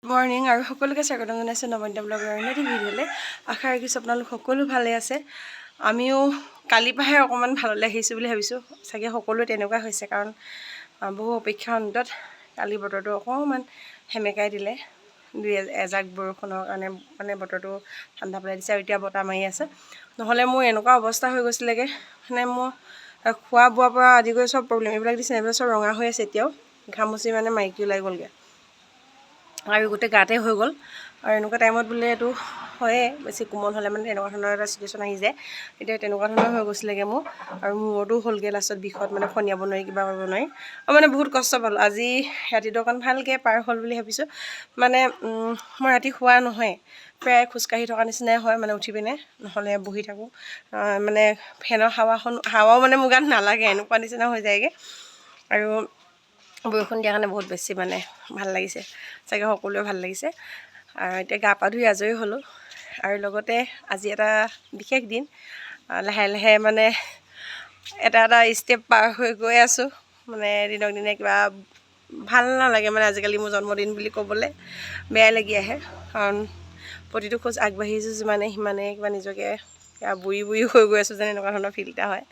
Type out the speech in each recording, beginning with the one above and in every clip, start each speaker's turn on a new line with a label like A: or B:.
A: Morning আৰু সকলোকে স্বাগতম জনাইছোঁ নৱনীতা ব্লগৰ নতুন ভিডিঅ'লৈ। আশা ৰাখিছোঁ আপোনালোক সকলো ভালে আছে। আমিও কালিৰ পৰাহে অকণমান ভাললৈ আহিছোঁ বুলি ভাবিছোঁ, চাগে সকলোৱে তেনেকুৱা হৈছে, কাৰণ বহু অপেক্ষাৰ অন্তত কালি বতৰটো অকণমান সেমেকাই দিলে, দুই এজাক বৰষুণৰ কাৰণে মানে বতৰটো ঠাণ্ডা পেলাই দিছে আৰু এতিয়া বতাহ মাৰি আছে। নহ'লে মোৰ এনেকুৱা অৱস্থা হৈ গৈছিলেগৈ, মানে মোৰ খোৱা বোৱাৰ পৰা আদি কৰি চব প্ৰব্লেম, এইবিলাক দিছে এইবিলাক চব ৰঙা হৈ আছে। এতিয়াও ঘামুচি মানে মাইকী ওলাই গ'লগৈ আৰু গোটেই গাতে হৈ গ'ল। আৰু এনেকুৱা টাইমত বোলে এইটো হয়ে, বেছি কোমল হ'লে মানে তেনেকুৱা ধৰণৰ এটা চিটুৱেশ্যন আহি যায়। এতিয়া তেনেকুৱা ধৰণৰ হৈ গৈছিলেগৈ মোৰ, আৰু মূৰতো হ'লগৈ লাষ্টত বিষত, মানে ফণিয়াব নোৱাৰি, কিবা কৰিব নোৱাৰি, আৰু মানে বহুত কষ্ট পালোঁ। আজি ৰাতিটো অকণ ভালকৈ পাৰ হ'ল বুলি ভাবিছোঁ। মানে মই ৰাতি শোৱা নহয়, প্ৰায় খোজকাঢ়ি থকা নিচিনাই হয়, মানে উঠি পিনে, নহ'লে বহি থাকোঁ। মানে ফেনৰ হাৱাও মানে মোৰ গাত নালাগে, এনেকুৱা নিচিনা হৈ যায়গৈ। আৰু বৰষুণ দিয়াৰ কাৰণে বহুত বেছি মানে ভাল লাগিছে, চাগে সকলোৱে ভাল লাগিছে। আৰু এতিয়া গা পা ধুই আজৰি হ'লোঁ, আৰু লগতে আজি এটা বিশেষ দিন। লাহে লাহে মানে এটা ষ্টেপ পাৰ হৈ গৈ আছোঁ। মানে দিনক দিনে কিবা ভাল নালাগে, মানে আজিকালি মোৰ জন্মদিন বুলি ক'বলৈ বেয়াই লাগি আহে, কাৰণ প্ৰতিটো খোজ আগবাঢ়িছোঁ যিমানে সিমানে কিবা নিজকে বুঢ়ী হৈ গৈ আছোঁ যেন এনেকুৱা ধৰণৰ ফিল এটা হয়।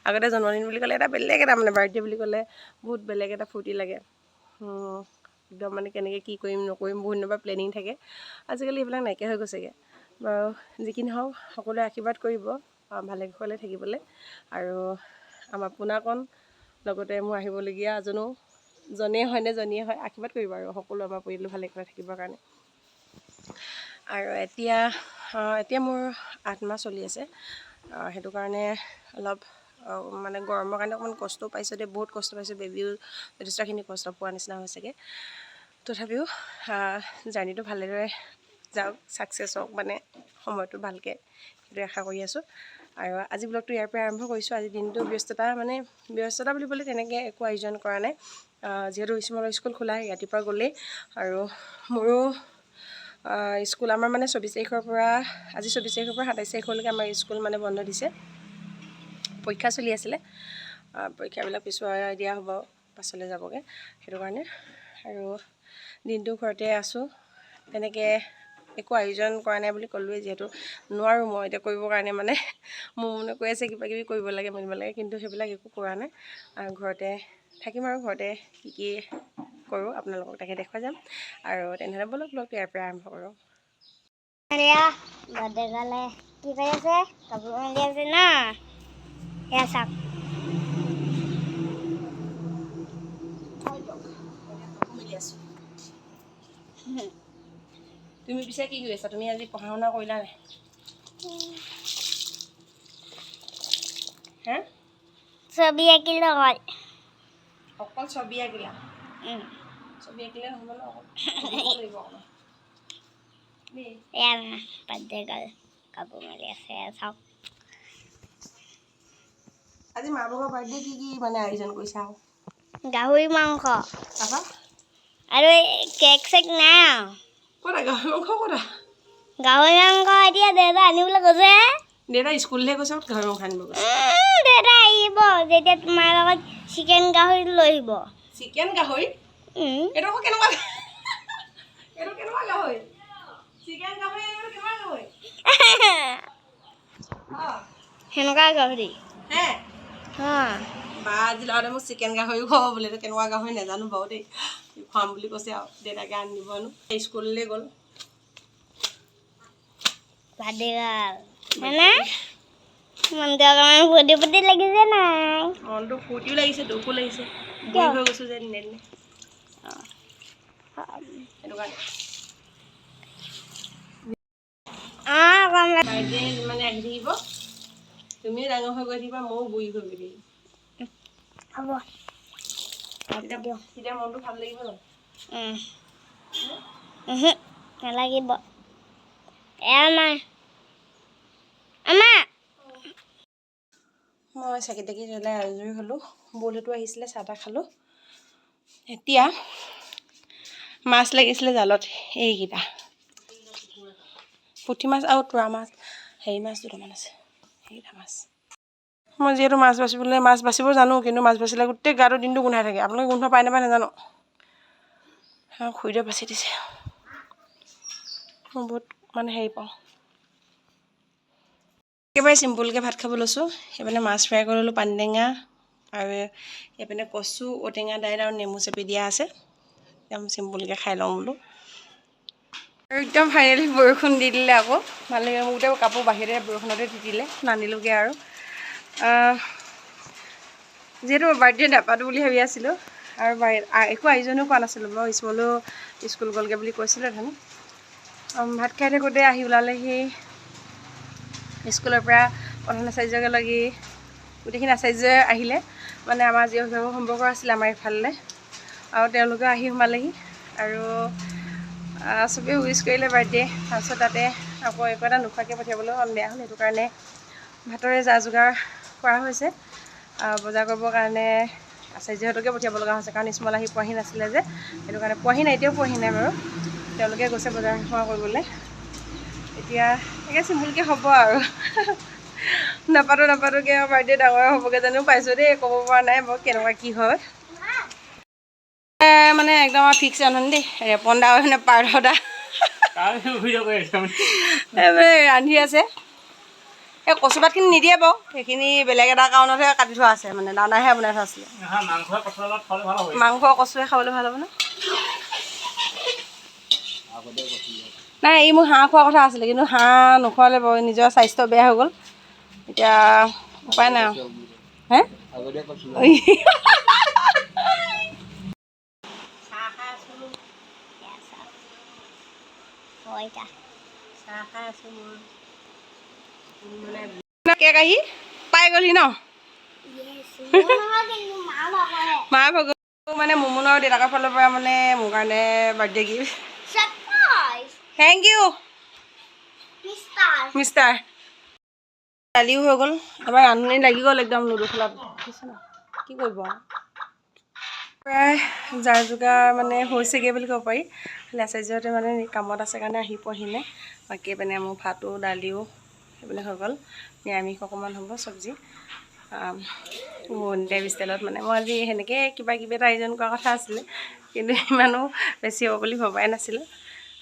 A: আগতে জন্মদিন বুলি ক'লে এটা বেলেগ এটা, মানে বাৰ্থডে বুলি ক'লে বহুত বেলেগ এটা ফূৰ্তি লাগে। একদম মানে কেনেকৈ কি কৰিম নকৰিম বহুত দিনৰ পৰা প্লেনিং থাকে। আজিকালি এইবিলাক নাইকিয়া হৈ গৈছেগৈ। বাৰু যি কি নহওক, সকলোৱে আশীৰ্বাদ কৰিব ভালে কুশলে থাকিবলৈ। আৰু আমাৰ পোনাকণ লগতে মোৰ আহিবলগীয়া জনেই হয় নে জনীয়ে হয়, আশীৰ্বাদ কৰিব আৰু সকলো আমাৰ পৰিয়ালটো ভালে কুশলে থাকিবৰ কাৰণে। আৰু এতিয়া মোৰ 8 মাহ চলি আছে, সেইটো কাৰণে অলপ মানে গৰমৰ কাৰণে অকণমান কষ্টও পাইছোঁ দেই, বহুত কষ্ট পাইছোঁ। বেবীও যথেষ্টখিনি কষ্ট পোৱা নিচিনা হৈছেগৈ। তথাপিও জাৰ্ণিটো ভালদৰে যাওক, ছাকচেছ হওক, মানে সময়টো ভালকৈ, সেইটোৱে আশা কৰি আছোঁ। আৰু আজি ব্লগটো ইয়াৰ পৰা আৰম্ভ কৰিছোঁ। আজি দিনটো ব্যস্ততা বুলিবলৈ তেনেকৈ একো আয়োজন কৰা নাই, যিহেতু স্কুল খোলাই ৰাতিপুৱা গ'লেই। আৰু মোৰো স্কুল আমাৰ মানে 24 তাৰিখৰ পৰা, আজি 24 তাৰিখৰ পৰা 27 তাৰিখলৈকে আমাৰ স্কুল মানে বন্ধ দিছে। পৰীক্ষা চলি আছিলে, পৰীক্ষাবিলাক পিছুৱাই দিয়া হ'ব, পাছলৈ যাবগৈ, সেইটো কাৰণে। আৰু দিনটো ঘৰতে আছোঁ, তেনেকৈ একো আয়োজন কৰা নাই বুলি ক'লোৱেই, যিহেতু নোৱাৰোঁ মই এতিয়া কৰিবৰ কাৰণে। মানে মোৰ মনে কৈ আছে কিবা কিবি কৰিব লাগে মেলিব লাগে, কিন্তু সেইবিলাক একো কৰা নাই। আৰু ঘৰতে থাকিম, আৰু ঘৰতে কি কি কৰোঁ আপোনালোকক তাকে দেখুৱাই যাম। আৰু তেনেহ'লে ব'লক ব্লগটো ইয়াৰ পৰা আৰম্ভ কৰোঁ।
B: বাৰ্থডে গালে কি কৰি আছে? কাপোৰ মেলি আছে ন, এয়া চাওক।
A: তুমি পিছে কি কৰি আছা? তুমি আজি পঢ়া শুনা কৰিলা নাই? হে,
B: ছবি আঁকিলো
A: অকল ছবি আঁকিলা? ছবি আঁকিলে নহ'ব ন, অকল লাগিব অকণমান।
B: এয়া বাৰ্থডে গাল কাপোৰ মেলি আছে, চাওক।
A: আজি মা বাবা বাৰ্থডে কি মানে আয়োজন কৰিছা?
B: গাহৰি মাংস
A: তাৰপা
B: আৰু কেক চেক নাই আৰু।
A: ক'তা গাহৰি মাংস ক'তা?
B: গাহৰি মাংস এতিয়া দেউতা আনিবলৈ গৈছে।
A: দেউতা স্কুললৈ গৈছে, গাহৰি মাংস আনিব গৈছে?
B: দেউতা আহিব যেতিয়া তোমাৰ লগত চিকেন গাহৰি লৈ আহিব।
A: চিকেন গাহৰি? এইটো আকৌ কেনেকুৱা গাহৰি? চিকেন গাহৰি এইটো কেনেকুৱা গাহৰি?
B: সেনেকুৱা গাহৰি
A: হে,
B: বা
A: আজি ল'ৰাটোৱে মোক চিকেন গাহৰিও খুৱাব বোলে। এইটো কেনেকুৱা গাহৰি নাজানো বাৰু দেই, খুৱাম বুলি কৈছে আৰু দেউতাকে আনি দিব হেনো। স্কুললৈ গ'ল।
B: বাৰ্থডে গাল হয়নে? মনটো অকণমান ফূৰ্তি ফূৰ্তি লাগিছে নাই?
A: মনটো ফূৰ্তিও লাগিছে, দুখো লাগিছে, বুঢ়ী হৈ গৈছোঁ যে দিনে দিনে, সেইটো কাৰণে। বাৰ্থডে মানে আহি থাকিব, তুমিও ডাঙৰ হৈ গৈ থাকিবা, ময়ো বুঢ়ী হৈ গৈ থাকিম।
B: হ'ব,
A: তেতিয়া মনটো ভাল লাগিব জানো?
B: নালাগিব। আমাৰ
A: মই চাকি তাকি জ্বলাই আজৰি হ'লোঁ। বৌলটো আহিছিলে, চাহ তাহ খালোঁ। এতিয়া মাছ লাগিছিলে জালত, এইকেইটা পুঠি মাছ আৰু তোৰা মাছ, হেৰি মাছ দুটামান আছে, সেইকেইটা মাছ। মই যিহেতু মাছ বাচিব জানো, কিন্তু মাছ বাচিলে গোটেই গাটো দিনটো গোন্ধাই থাকে। আপোনালোকে গোন্ধ পাই নাপায় নাজানো। খুৰীদেৱে বাচি দিছে। মই বহুত মানে হেৰি পাওঁ। একেবাৰে চিম্পুলকৈ ভাত খাব লৈছোঁ। সেইপিনে মাছ ফ্ৰাই কৰি ল'লোঁ, পানীটেঙা আৰু এইপিনে কচু, ঔটেঙা দাইল আৰু নেমু চেপি দিয়া আছে। একদম চিম্পুলকৈ খাই লওঁ বোলো। আৰু একদম ফাইনেলি বৰষুণ দি দিলে আকৌ। ভাল লাগে, মোৰ গোটেই কাপোৰ বাহিৰতে বৰষুণতে তিতিলে, নানিলোগৈ আৰু। যিহেতু বাৰ্থডে নাপাতো বুলি ভাবি আছিলোঁ আৰু একো আয়োজনো কৰা নাছিলোঁ বাৰু। স্কুল গ'লগৈ বুলি কৈছিলে ধন। ভাত খাই থাকোঁতে আহি ওলালেহি স্কুলৰ পৰা প্ৰধান আচাৰ্যকে লাগি গোটেইখিনি আচাৰ্যই আহিলে। মানে আমাৰ যি অভিভাৱক সম্পৰ্ক আছিলে আমাৰ ইফালে, আৰু তেওঁলোকে আহি সোমালেহি আৰু চবেই উইচ কৰিলে বাৰ্থডে। তাৰপিছত তাতে আকৌ একো এটা নোখোৱাকৈ পঠিয়াবলৈ বেয়া হ'ল, সেইটো কাৰণে ভাতৰে যা যোগাৰ কৰা হৈছে। বজাৰ কৰিবৰ কাৰণে আচাৰ্যহঁতকে পঠিয়াব লগা হৈছে, কাৰণ স্মল আহি পোৱাহি নাছিলে যে, সেইটো কাৰণে পোৱাহি নাই, এতিয়াও পোৱাহি নাই বাৰু। তেওঁলোকে গৈছে বজাৰ সমাৰ কৰিবলৈ। এতিয়া একে চিম্পুলকৈ হ'ব আৰু নাপাতোকৈ আৰু বাৰ্থডে ডাঙৰ হ'বগৈ জানো পাইছোঁ দেই, ক'ব পৰা নাই বাৰু কেনেকুৱা কি হয়। মানে একদম আৰু ফিক্স ৰান্ধনি দেই, ৰেপন দা মানে পাৰ্থ দা ৰান্ধি আছে। এই কচু পাতখিনি নিদিয়ে বাৰু, সেইখিনি বেলেগ এটা কাৰণতহে কাটি থোৱা আছে, মানে দানাহে বনাই থোৱা আছিলে। মাংস কচুৱে খাবলৈ ভাল হ'ব ন? নাই, এই মোৰ হাঁহ খোৱাৰ কথা আছিলে, কিন্তু হাঁহ নোখোৱালে বাৰু, নিজৰ স্বাস্থ্য বেয়া হৈ গ'ল। এতিয়া উপায় নাই আৰু। হে চাহ খাই আছোঁ মই। কেক আহি পাই গ'লহি ন? মাৰ ভাগৰ মানে মুমুন আৰু দেউতাকৰ ফালৰ পৰা মানে মোৰ কাৰণে birthday gift. Thank you mister. দালিও হৈ গ'ল, এবাৰ ৰান্ধনি লাগি গ'ল একদম লুডু খেলাত। কি কৰিব আৰু, প্ৰায় যাৰ যোগাৰ মানে হৈছেগৈ বুলি ক'ব পাৰি। খালি আচাৰ্যহঁতে মানে কামত আছে কাৰণে আহি পোৱাহি নাই। বাকী মানে মোৰ ভাতো দালিও সেইবিলাক হৈ গ'ল। নিৰামিষ অকণমান হ'ব, চব্জি দেৱ ষ্টাইলত। মানে মই আজি সেনেকৈ কিবা কিবি এটা আয়োজন কৰা কথা আছিলে, কিন্তু ইমানো বেছি হ'ব বুলি ভবাই নাছিলোঁ।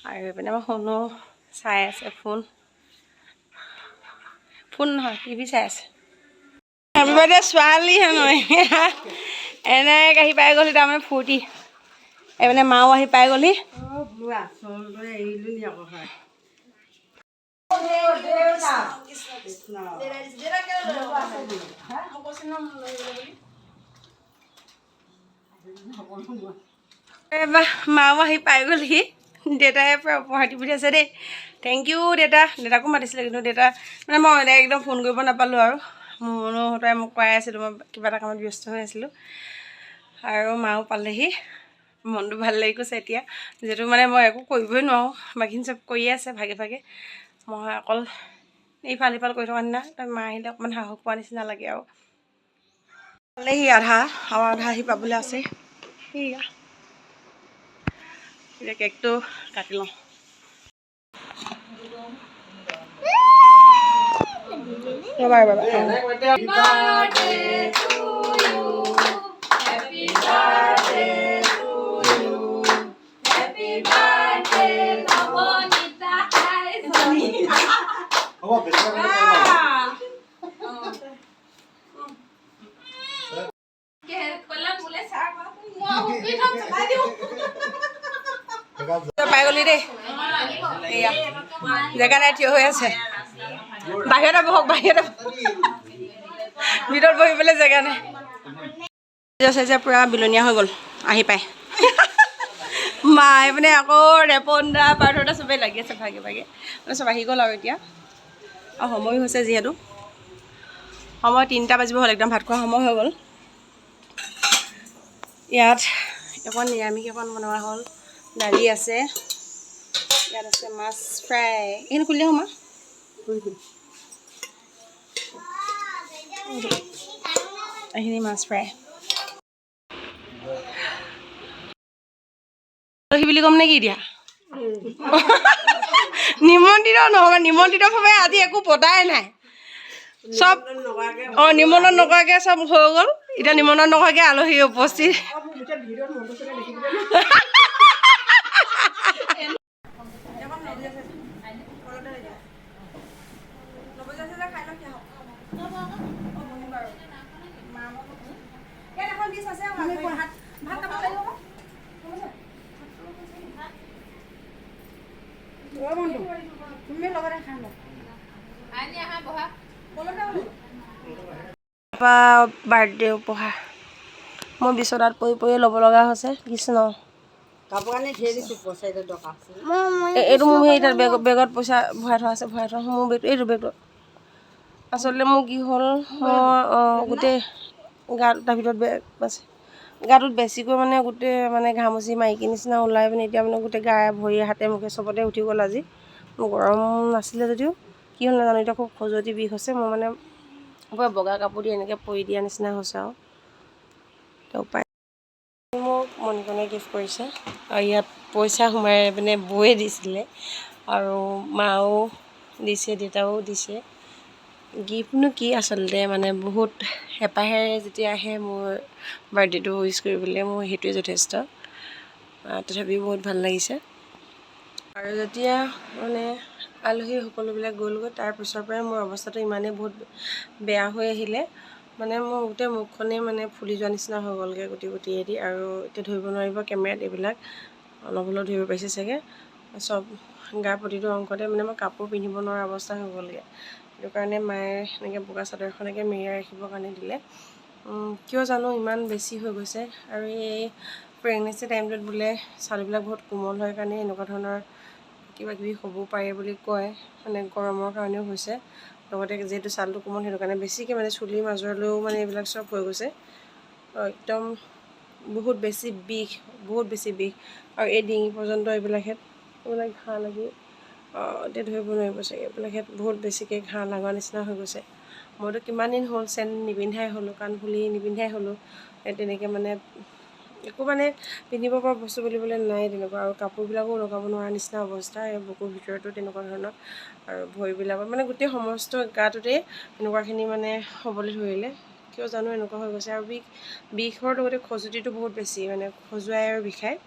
A: আৰু এইপিনে মই ফোনো চাই আছে, ফোন নহয় টিভি চাই আছে। হেপী বাৰ্থডে ছোৱালী হেনো এনেকৈ আহি পাই গ'লহি, তাৰমানে ফূৰ্তি। এইপিনে মাও আহি পাই গ'লহি। মাও আহি পাই গ'লহি। দেউতাই পৰা উপহাৰ দি পঠিয়াইছে দেই, থেংক ইউ দেউতা। দেউতাকো মাতিছিলে, কিন্তু দেউতা মানে মই একদম ফোন কৰিব নাপালোঁ আৰু। মোৰহঁতে মোক কৰাই আছিলোঁ, মই কিবা এটা কামত ব্যস্ত হৈ আছিলোঁ। আৰু মাও পালেহি, মনটো ভাল লাগি গৈছে এতিয়া, যিহেতু মানে মই একো কৰিবই নোৱাৰোঁ। বাকীখিনি চব কৰিয়ে আছে ভাগে ভাগে, মই অকল ইফাল সিফাল কৰি থকা নিচিনা। তাৰ মা আহিলে অকণমান সাহস পোৱা নিচিনা লাগে আৰু। পালেহি আধা, আৰু আধা আহি পাবলৈ আছে। সেয়া এতিয়া কেকটো কাটি লওঁ। ৰ'বা পাই গ'লি দেই। এয়া জেগা নাই, থিয় হৈ আছে। বাহিৰতে বহক, বাহিৰতে ভিতৰত বহিবলৈ জেগা নাই। যে পূৰা বিলনীয়া হৈ গ'ল আহি পাই। মায়ে মানে আকৌ ৰেপন দা পাৰ্থ দা চবেই লাগি আছে ভাগে ভাগে, মানে চব আহি গ'ল আৰু এতিয়া। আৰু সময়ো হৈছে, যিহেতু সময় 3টা বাজিব হ'ল, একদম ভাত খোৱা সময় হৈ গ'ল। ইয়াত অকণ নিৰামিষ অকণ বনোৱা হ'ল, দালি আছে, ইয়াত আছে মাছ ফ্ৰাই। এইখিনি খুলি দিওঁ মা, এইখিনি মাছ ফ্ৰাই। বুলি ক'ম নে কি এতিয়া? নিমন্ত্ৰিত নহ'ব, নিমন্ত্ৰিতভাৱে আজি একো পতাই নাই, চব নিমন্ত্ৰণ নকৰাকৈ চব হৈ গ'ল। এতিয়া নিমন্ত্ৰণ নকৰাকৈ আলহী উপস্থিত। বাৰ্থডে উপহাৰ মই বিচনাত পৰি ল'ব লগা হৈছে কৃষ্ণ এইটো মোৰ সেই তাত বেগত পইচা ভৰাই থোৱা আছে ভৰাই থোৱা মোৰ বেগটো এইটো বেগটো আচলতে মোৰ কি হ'ল মই গোটেই গাটোৰ ভিতৰত বেগ আছে গাটোত বেছিকৈ মানে গোটেই মানে ঘামচি মাইকী নিচিনা ওলাই পিনে এতিয়া মানে গোটেই গা ভৰি হাতে মুখে চবতে উঠি গ'ল আজি মোৰ গৰম নাছিলে যদিও কি হ'ল নাজানো এতিয়া খুব খজুৱতি বিষ হৈছে মই মানে পুৰা বগা কাপোৰ দি এনেকৈ পৰি দিয়া নিচিনা হৈছে আৰু উপায় মোক মণিকণে গিফ্ট কৰিছে আৰু ইয়াত পইচা সোমাই পিনে বৌয়ে দিছিলে আৰু মাও দিছে দেউতাও দিছে গিফ্টনো কি আচলতে মানে বহুত হেঁপাহেৰে যেতিয়া আহে মোৰ বাৰ্থডেটো উইচ কৰিবলৈ মোৰ সেইটোৱে যথেষ্ট তথাপিও বহুত ভাল লাগিছে আৰু যেতিয়া মানে আলহী সকলোবিলাক গ'লগৈ তাৰপিছৰ পৰাই মোৰ অৱস্থাটো ইমানেই বহুত বেয়া হৈ আহিলে মানে মোৰ গোটেই মুখখনেই মানে ফুলি যোৱা নিচিনা হৈ গ'লগৈ গুটিয়েদি আৰু এতিয়া ধৰিব নোৱাৰিব কেমেৰাত এইবিলাক অলপ হ'লেও ধৰিব পাৰিছে চাগে চব গাৰ প্ৰতিটো অংশতে মানে মই কাপোৰ পিন্ধিব নোৱাৰা অৱস্থা হৈ গ'লগৈ সেইটো কাৰণে মায়ে এনেকৈ বগা চাদৰ এখনকে মেৰিয়াই ৰাখিবৰ কাৰণে দিলে কিয় জানো ইমান বেছি হৈ গৈছে আৰু এই প্ৰেগনেঞ্চি টাইমটোত বোলে ছালবিলাক বহুত কোমল হয় কাৰণে এনেকুৱা ধৰণৰ কিবা কিবি হ'ব পাৰে বুলি কয় মানে গৰমৰ কাৰণেও হৈছে লগতে যিহেতু ছালটো কোমল সেইটো কাৰণে বেছিকৈ মানে চুলিৰ মাজৰলৈও মানে এইবিলাক চব হৈ গৈছে একদম বহুত বেছি বিষ আৰু এই ডিঙি পৰ্যন্ত এইবিলাক ঘাঁ লাগি এতিয়া ধৰিব নোৱাৰিব চাগে এইবিলাক বহুত বেছিকৈ ঘাঁ লগা নিচিনা হৈ গৈছে মইতো কিমান দিন হ'ল চেন নিপিন্ধাই হ'লোঁ কাণফুলি নিপিন্ধাই হ'লোঁ তেনেকৈ মানে একো মানে পিন্ধিব পৰা বস্তু বুলিবলৈ নাই তেনেকুৱা আৰু কাপোৰবিলাকো লগাব নোৱাৰা নিচিনা অৱস্থা এই বুকুৰ ভিতৰতো তেনেকুৱা ধৰণৰ আৰু ভৰিবিলাকত মানে গোটেই সমস্ত গাটোতেই এনেকুৱাখিনি মানে হ'বলৈ ধৰিলে কিয় জানো এনেকুৱা হৈ গৈছে আৰু বিষৰ লগতে খজুতিটো বহুত বেছি মানে খজুৱাই আৰু বিষায়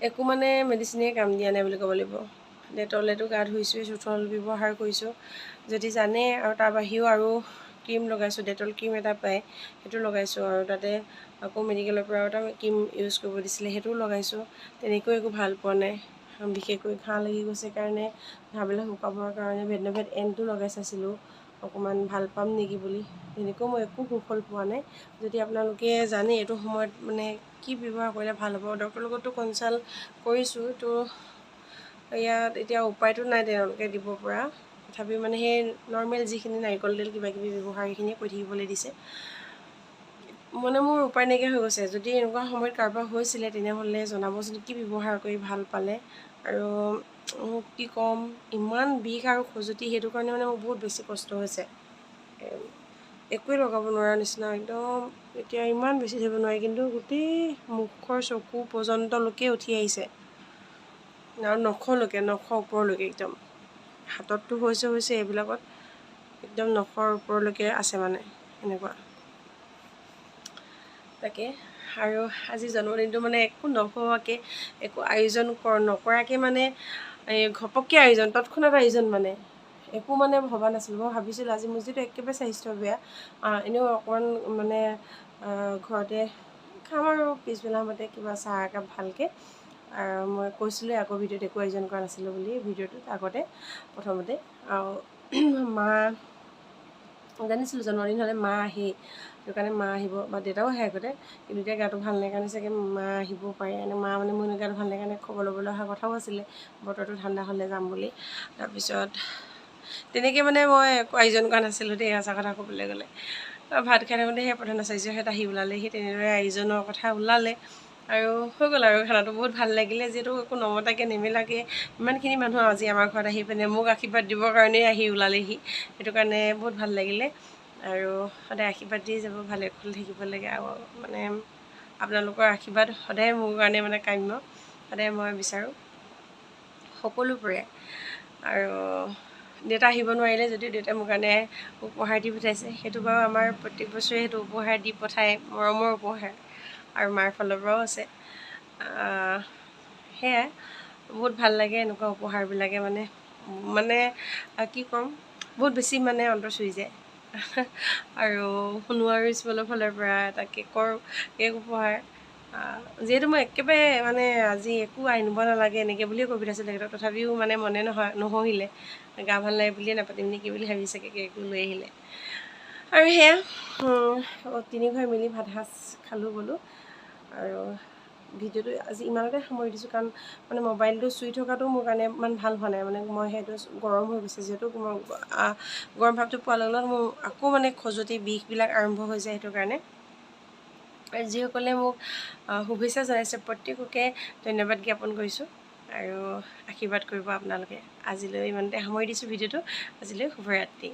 A: একো মানে মেডিচিনে কাম দিয়া নাই বুলি ক'ব লাগিব ডেটলেতো গা ধুইছোঁৱে চোঠল ব্যৱহাৰ কৰিছোঁ যদি জানে আৰু তাৰ বাহিৰেও আৰু ক্ৰীম লগাইছোঁ ডেটল ক্ৰীম এটা পায় সেইটো লগাইছোঁ আৰু তাতে আকৌ মেডিকেলৰ পৰা এটা ক্ৰীম ইউজ কৰিব দিছিলে সেইটোও লগাইছোঁ তেনেকৈ একো ভাল পোৱা নাই বিশেষকৈ ঘাঁ লাগি গৈছে কাৰণে ঘাঁবিলাক শুকাবৰ কাৰণে ভেটনভেট এনটো লগাই চাইছিলোঁ অকণমান ভাল পাম নেকি বুলি তেনেকৈ মই একো সুফল পোৱা নাই যদি আপোনালোকে জানে এইটো সময়ত মানে কি ব্যৱহাৰ কৰিলে ভাল হ'ব ডক্টৰৰ লগতো কনচাল্ট কৰিছোঁ তো ইয়াত এতিয়া উপায়টো নাই তেওঁলোকে দিব পৰা তথাপিও মানে সেই নৰ্মেল যিখিনি নাৰিকল তেল কিবাকিবি ব্যৱহাৰ সেইখিনিয়ে কৰি থাকিবলৈ দিছে মানে মোৰ উপায় নাইকিয়া হৈ গৈছে যদি এনেকুৱা সময়ত কাৰোবাৰ হৈছিলে তেনেহ'লে জনাবচোন কি ব্যৱহাৰ কৰি ভাল পালে আৰু মোক কি ক'ম ইমান বিষ আৰু খজুতি সেইটো কাৰণে মানে মোৰ বহুত বেছি কষ্ট হৈছে একোৱে লগাব নোৱাৰা নিচিনা একদম এতিয়া ইমান বেছি ধৰিব নোৱাৰি কিন্তু গোটেই মুখৰ চকু পৰ্যন্তলৈকে উঠি আহিছে আৰু নখৰ ওপৰলৈকে একদম হাতততো হৈছে এইবিলাকত একদম নখৰ ওপৰলৈকে আছে মানে এনেকুৱা তাকে আৰু আজি জন্মদিনটো মানে একো নভবাকৈ একো আয়োজন নকৰাকৈ মানে এই ঘপককৈ আয়োজন তৎক্ষণাত আয়োজন মানে একো মানে ভবা নাছিলোঁ মই ভাবিছিলোঁ আজি মোৰ যিটো একেবাৰে স্বাস্থ্য বেয়া এনেও অকণমান মানে ঘৰতে খাম আৰু পিছবেলা সময়তে কিবা চাহ একাপ ভালকৈ আৰু মই কৈছিলোঁ আকৌ ভিডিঅ'ত একো আয়োজন কৰা নাছিলোঁ বুলি ভিডিঅ'টোত আগতে প্ৰথমতে আৰু মা জানিছিলোঁ জন্মদিন হ'লে মা আহেই সেইটো কাৰণে মা আহিব বা দেউতাও আহে আগতে কিন্তু এতিয়া গাটো ভাল নাই কাৰণে চাগে মা আহিব পাৰে মা মানে মোৰ গাটো ভাল নাই কাৰণে খবৰ ল'বলৈ অহা কথাও আছিলে বতৰটো ঠাণ্ডা হ'লে যাম বুলি তাৰপিছত তেনেকৈ মানে মই একো আয়োজন কৰা নাছিলোঁ দেই সঁচা কথা ক'বলৈ গ'লে ভাত খাই থাকোঁতে সেই প্ৰধান আচাৰ্যহঁত আহি ওলালেহি তেনেদৰে আয়োজনৰ কথা ওলালে আৰু হৈ গ'ল আৰু খানাটো বহুত ভাল লাগিলে যিহেতু একো নমতাকৈ নেমেলাকৈ ইমানখিনি মানুহ আজি আমাৰ ঘৰত আহি পিনে মোক আশীৰ্বাদ দিবৰ কাৰণেই আহি ওলালেহি সেইটো কাৰণে বহুত ভাল লাগিলে আৰু সদায় আশীৰ্বাদ দি যাব ভালে কুশলে থাকিব লাগে আৰু মানে আপোনালোকৰ আশীৰ্বাদ সদায় মোৰ কাৰণে মানে কাম্য সদায় মই বিচাৰোঁ সকলোবোৰে আৰু দেউতা আহিব নোৱাৰিলে যদিও দেউতাই মোৰ কাৰণে উপহাৰ দি পঠাইছে সেইটো বাৰু আমাৰ প্ৰত্যেক বছৰে সেইটো উপহাৰ দি পঠায় মৰমৰ উপহাৰ আৰু মাৰ ফালৰ পৰাও আছে সেয়াই বহুত ভাল লাগে এনেকুৱা উপহাৰবিলাকে মানে কি ক'ম বহুত বেছি মানে অন্তৰ চুই যায় আৰু সোণোৱাল স্কুলৰ ফালৰ পৰা এটা কেক উপহাৰ যিহেতু মই একেবাৰে মানে আজি একো আনিব নালাগে এনেকৈ বুলিয়ে কৈ পঠাইছোঁ তেখেতক, তথাপিও মানে মনে নহহিলে, গা ভাল লাগে বুলিয়ে নাপাতিম নেকি বুলি ভাবি চাগে কেকটো লৈ আহিলে। আৰু সেয়া তিনিঘৰে মিলি ভাত সাজ খালোঁ গ'লোঁ। আৰু ভিডিঅ'টো আজি ইমানতে সামৰি দিছোঁ, কাৰণ মানে মোবাইলটো চুই থকাটো মোৰ কাৰণে ইমান ভাল হোৱা নাই, মানে মই সেইটো গৰম হৈ গৈছে, যিহেতু মই গৰম ভাৱটো পোৱাৰ লগে লগে মোৰ আকৌ মানে খজুৱতি বিষবিলাক আৰম্ভ হৈ যায়। সেইটো কাৰণে যিসকলে মোক শুভেচ্ছা জনাইছে প্ৰত্যেককে ধন্যবাদ জ্ঞাপন কৰিছোঁ আৰু আশীৰ্বাদ কৰিব আপোনালোকে। আজিলৈ ইমানতে সামৰি দিছোঁ ভিডিঅ'টো। আজিলৈ শুভৰাত্ৰি।